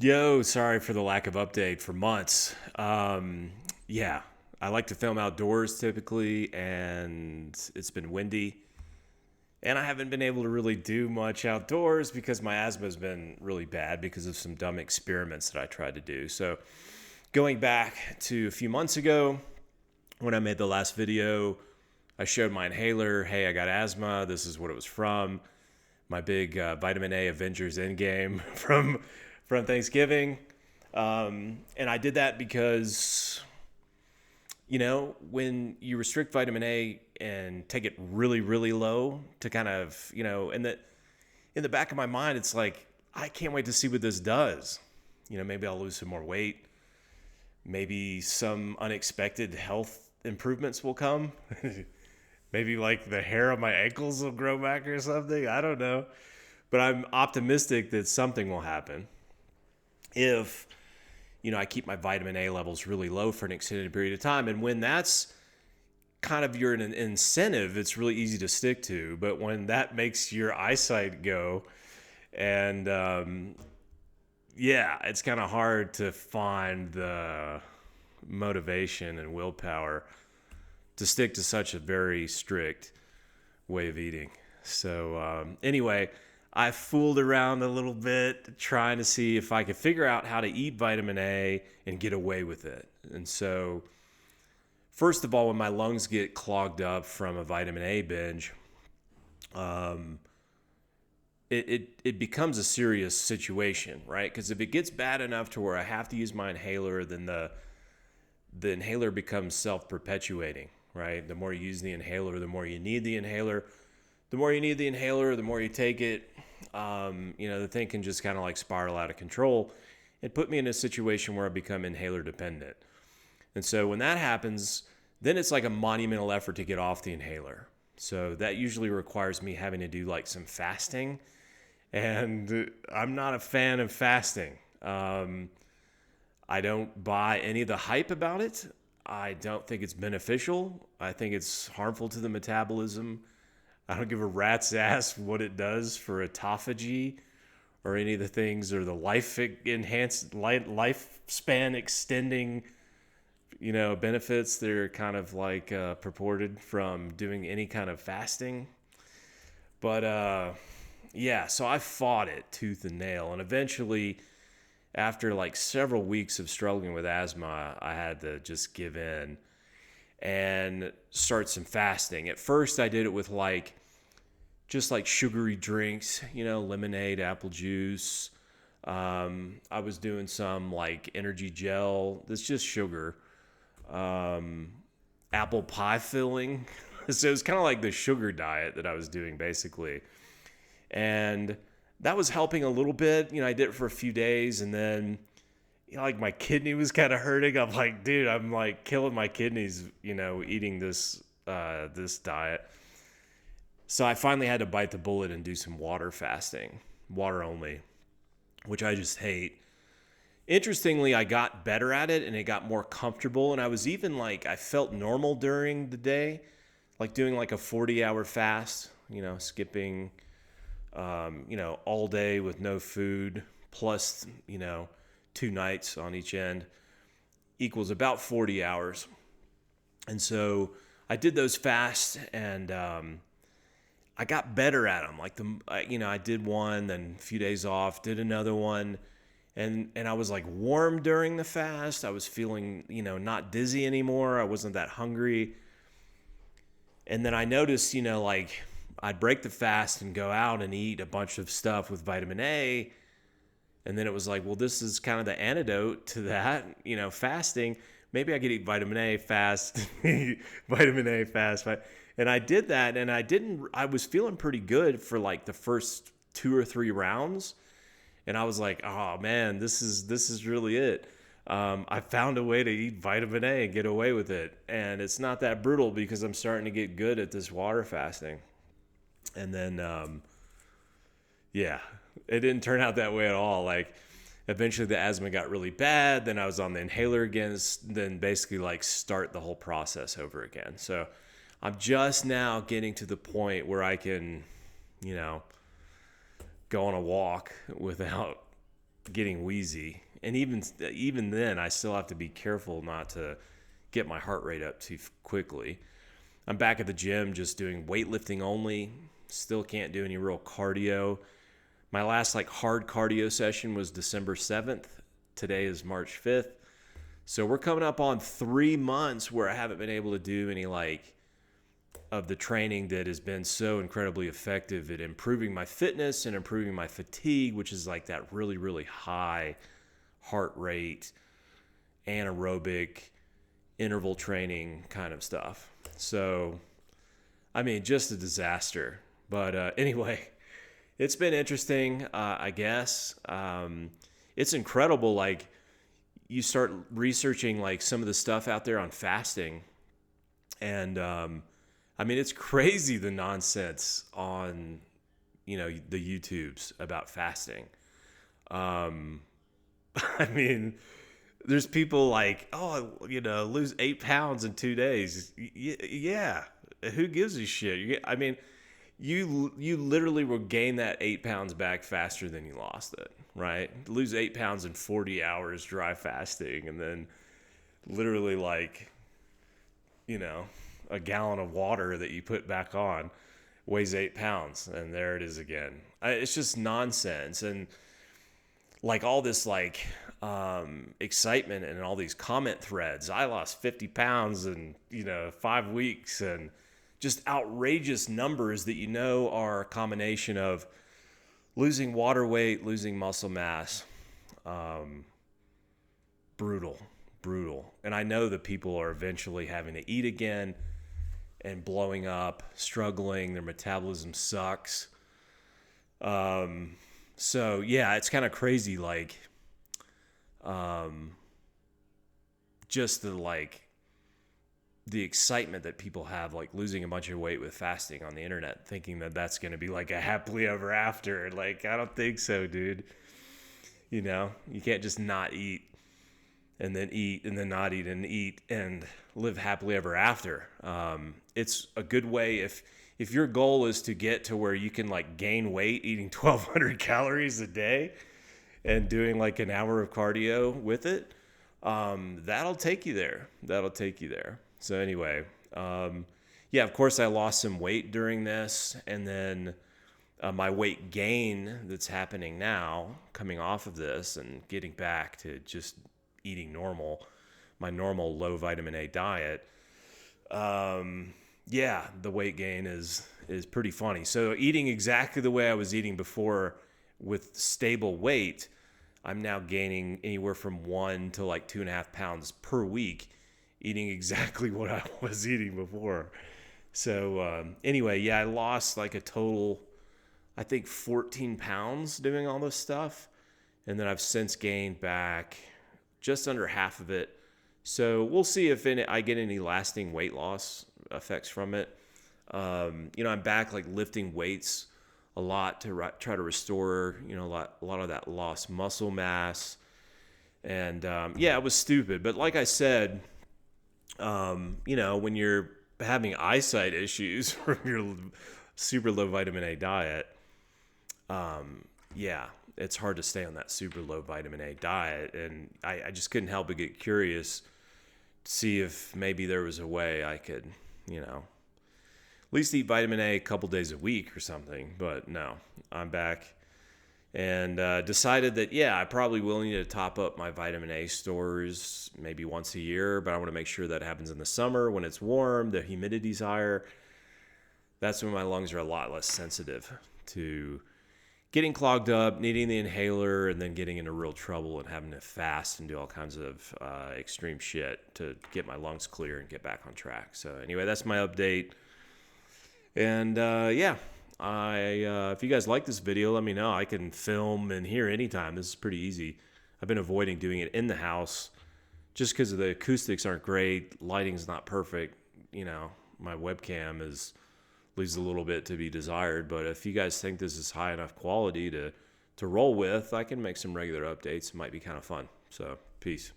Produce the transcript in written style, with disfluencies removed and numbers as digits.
Yo, sorry for the lack of update for months. Yeah, I like to film outdoors typically, and it's been windy. And I haven't been able to really do much outdoors because my asthma has been really bad because of some dumb experiments that I tried to do. So, going back to a few months ago when I made the last video, I showed my inhaler. Hey, I got asthma. This is what it was from. My big vitamin A Avengers Endgame from Thanksgiving. And I did that because, when you restrict vitamin A and take it really, really low to kind of, and that in the back of my mind, it's like, I can't wait to see what this does. Maybe I'll lose some more weight. Maybe some unexpected health improvements will come. Maybe like the hair on my ankles will grow back or something. I don't know. But I'm optimistic that something will happen if I keep my vitamin A levels really low for an extended period of time. And when that's kind of your an incentive, it's really easy to stick to. But when that makes your eyesight go, and yeah, it's kind of hard to find the motivation and willpower to stick to such a very strict way of eating. So anyway, I fooled around a little bit trying to see if I could figure out how to eat vitamin A and get away with it. And so, first of all, when my lungs get clogged up from a vitamin A binge, um, it becomes a serious situation, right? Because if it gets bad enough to where I have to use my inhaler, then the inhaler becomes self-perpetuating, right? The more you use the inhaler, the more you need the inhaler. The more you need the inhaler, the more you take it. The thing can just kind of like spiral out of control and put me in a situation where I become inhaler dependent. And so when that happens, then it's like a monumental effort to get off the inhaler. So that usually requires me having to do like some fasting. And I'm not a fan of fasting. I don't buy any of the hype about it. I don't think it's beneficial. I think it's harmful to the metabolism. I don't give a rat's ass what it does for autophagy or any of the things or the lifespan extending, benefits that are kind of like purported from doing any kind of fasting. But yeah, so I fought it tooth and nail, and eventually, after like several weeks of struggling with asthma, I had to just give in and start some fasting. At first, I did it with just like sugary drinks, lemonade, apple juice. I was doing some like energy gel that's just sugar, apple pie filling. So it's kind of like the sugar diet that I was doing basically. And that was helping a little bit. I did it for a few days, and then like my kidney was kind of hurting. I'm like, dude, I'm like killing my kidneys, eating this diet. So I finally had to bite the bullet and do some water fasting, water only, which I just hate. Interestingly, I got better at it and it got more comfortable, and I was even like I felt normal during the day, like doing like a 40-hour fast, skipping all day with no food, plus, 2 nights on each end equals about 40 hours. And so I did those fasts, and I got better at them. Like I did one, then a few days off, did another one. And I was like warm during the fast. I was feeling, not dizzy anymore. I wasn't that hungry. And then I noticed, like I'd break the fast and go out and eat a bunch of stuff with vitamin A. And then it was like, well, this is kind of the antidote to that, fasting. Maybe I could eat vitamin A fast, vitamin A fast. And I did that, and I was feeling pretty good for like the first 2 or 3 rounds. And I was like, oh man, this is really it. I found a way to eat vitamin A and get away with it. And it's not that brutal because I'm starting to get good at this water fasting. And then, yeah, it didn't turn out that way at all. Like, eventually the asthma got really bad. Then I was on the inhaler again, then basically like start the whole process over again. So I'm just now getting to the point where I can, go on a walk without getting wheezy. And even then, I still have to be careful not to get my heart rate up too quickly. I'm back at the gym just doing weightlifting only. Still can't do any real cardio. My last like hard cardio session was December 7th. Today is March 5th. So we're coming up on 3 months where I haven't been able to do any like of the training that has been so incredibly effective at improving my fitness and improving my fatigue, which is like that really, really high heart rate, anaerobic, interval training kind of stuff. So, I mean, just a disaster. But anyway, it's been interesting, I guess. It's incredible. Like, you start researching like some of the stuff out there on fasting, and I mean, it's crazy the nonsense on, the YouTubes about fasting. I mean, there's people like, oh, lose 8 pounds in 2 days. Yeah, who gives a shit? I mean, you literally will gain that 8 pounds back faster than you lost it, right? Lose 8 pounds in 40 hours dry fasting, and then literally like, a gallon of water that you put back on weighs 8 pounds, and there it is again. It's just nonsense. And like all this like excitement and all these comment threads. I lost 50 pounds in 5 weeks, and just outrageous numbers that are a combination of losing water weight, losing muscle mass. Brutal. And I know that people are eventually having to eat again and blowing up, struggling. Their metabolism sucks. So yeah, it's kind of crazy. Like, just the excitement that people have, like losing a bunch of weight with fasting on the internet, thinking that that's going to be like a happily ever after. Like, I don't think so, dude. You can't just not eat and then not eat and eat and live happily ever after. It's a good way if your goal is to get to where you can like gain weight eating 1,200 calories a day and doing like an hour of cardio with it, that'll take you there. So anyway, yeah, of course I lost some weight during this, and then my weight gain that's happening now, coming off of this and getting back to just eating my normal low vitamin A diet. Yeah, the weight gain is pretty funny. So eating exactly the way I was eating before with stable weight, I'm now gaining anywhere from 1 to like 2.5 pounds per week, eating exactly what I was eating before. So anyway, yeah, I lost like a total, I think 14 pounds doing all this stuff. And then I've since gained back just under half of it. So we'll see if I get any lasting weight loss effects from it. I'm back like lifting weights a lot to try to restore, a lot of that lost muscle mass. And yeah, it was stupid. But like I said, when you're having eyesight issues from your super low vitamin A diet, yeah, it's hard to stay on that super low vitamin A diet. And I just couldn't help but get curious to see if maybe there was a way I could, at least eat vitamin A a couple days a week or something. But no, I'm back and decided that, yeah, I probably will need to top up my vitamin A stores maybe once a year, but I want to make sure that happens in the summer when it's warm, the humidity's higher. That's when my lungs are a lot less sensitive to getting clogged up, needing the inhaler, and then getting into real trouble and having to fast and do all kinds of extreme shit to get my lungs clear and get back on track. So anyway, that's my update. And yeah, if you guys like this video, let me know. I can film in here anytime. This is pretty easy. I've been avoiding doing it in the house just because the acoustics aren't great. Lighting's not perfect. My webcam leaves a little bit to be desired. But if you guys think this is high enough quality to roll with, I can make some regular updates. It might be kind of fun. So, peace.